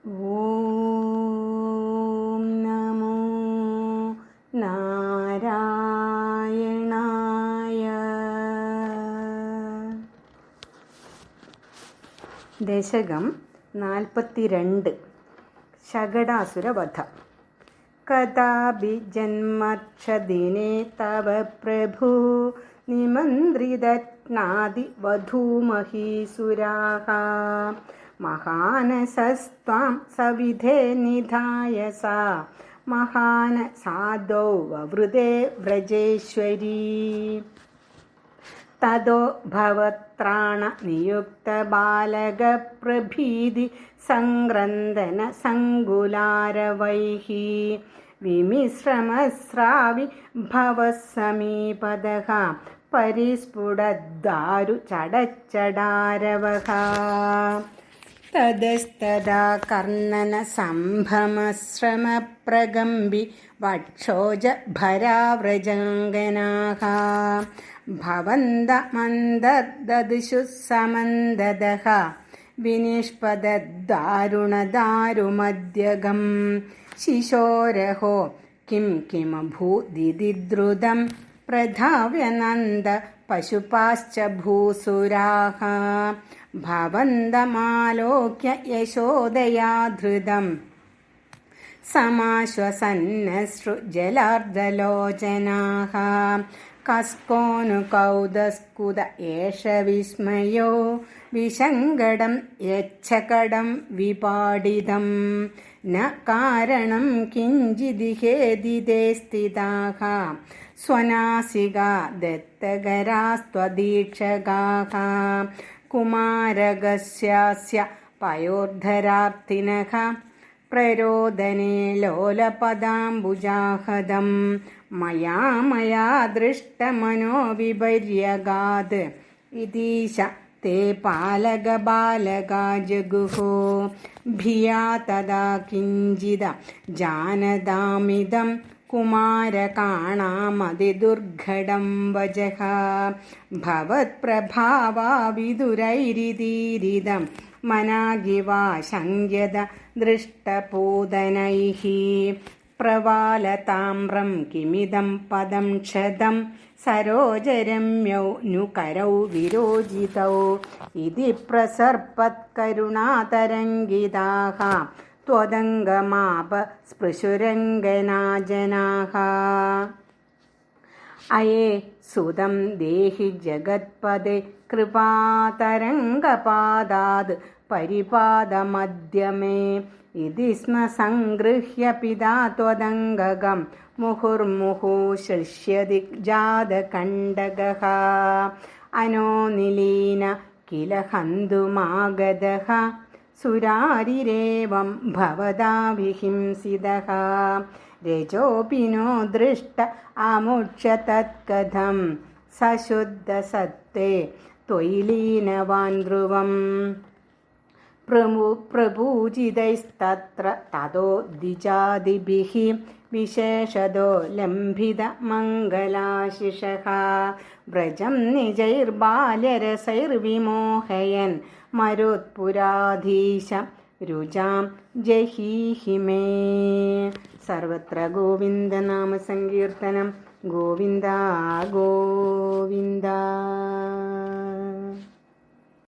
ഓം നമോ നാരായണായ. ദശകം 42. ശകടാസുരവധം. കഥാപി ജന്മക്ഷദിനെ തവ പ്രഭു നിമന്ത്രിതജ്ഞാതി വധൂമഹീസുരാഃ മഹാനസസ്ത്വാം സവിധേ നിധായ സാ മഹാനസാദോ വവൃതേ വ്രജേശ്വരീ. തതോ ഭവത്രാണ നിയുക്തബാലകപ്രഭീതി സംക്രന്ദന സങ്കുലാരവൈഃ വിമിശ്രമസ്രാവി ഭവസമീപതഃ പരിസ്ഫുടദ്ദാരു ചടച്ചടാരവഃ. തതസ്തദാ കർണന സംഭ്രമശ്രമപ്രകമ്പി വക്ഷോജ ഭരാവ്രജംഗനാഃ ഭവന്തമന്തർദദിഷു സമന്തദഃ വിനിഷ്പദദ്ദാരുണദാരുമദ്യഗം ശിശോരഹോ കിം കിമഭൂദിദ്രുതം പ്രധാവ്യനന്ദ പശുപാശ്ച ഭൂസുരാഃ ഭവന്തമാലോക്യ യശോദയാ ധൃതം സമാശ്വസന്നശ്രു ജലാർദ്ദലോചനാഃ കസ്കോനു കൗതസ്കുത ഏഷ വിസ്മയോ വിശങ്കടം യച്ഛകടം വിപാടിതം ന കാരണം കിഞ്ചിദിഹേദിതേ സ്ഥിതാഃ സ്വനാസികാ ദത്തകരാസ്ത്വദീക്ഷകാഃ കുമാരകസ്യാസ്യ പയോർധരാർത്ഥിനഃ പ്രരോദനേ ലോലപദാംബുജാഹദം മയാ ദൃഷ്ടമനോവിപര്യഗാത് ഇതീശ തേ പാലകബാലകാ ജഗുഃ ഭിയാ തദാ കിഞ്ചിദ ജാനതാമിദം കുമാരകാണാമതിദുർഘടം വചഃ ഭവത്പ്രഭാവാവിദുരൈരിതീരിതം മനാഗിവാ ശങ്ക്യത ദൃഷ്ടപൂതനൈഃ പ്രവാലതാമ്രം കിമിദം പദം ക്ഷതം സരോജരമ്യൗ നുകരൗ വിരോചിതൗ ഇതി പ്രസർപ്പത്കരുണാതരംഗിതാഃ ത്വദംഗമാപ സ്പൃശുരംഗനാജനാഃ. അയേ സുതം ദേഹി ജഗത്പദേ കൃപാതരംഗപാദാത് പരിപാദമദ്യമേ ഇതി സ്മ സംഗൃഹ്യ പിതാ ത്വദംഗകം മുഹുർമുഹു ശിഷ്യതി ജാതകണ്ഡകഃ അനോനിലീന കില ഹന്തുമാഗതഃ സുരാരിരേവം ഭവതാ വിഹിംസിതഃ രജോപി നോ ദൃഷ്ട അമുക്ഷ്യ തത്കഥം സശുദ്ധസത്തേ ത്വയി ലീനവാൻ ധ്രുവം പ്രപൂജിതൈസ്തത്ര തതോ ദ്വിജാദിഭിഃ വിശേഷതോ ലംഭിത മംഗലാശിഷഃ വ്രജം നിജൈർബാല്യരസൈർവിമോഹയൻ മരുത്പുരാധീശ രുചാം ജഹീഹി മേ. സർവത്ര ഗോവിന്ദനാമ സങ്കീർത്തനം. ഗോവിന്ദ ഗോവിന്ദ.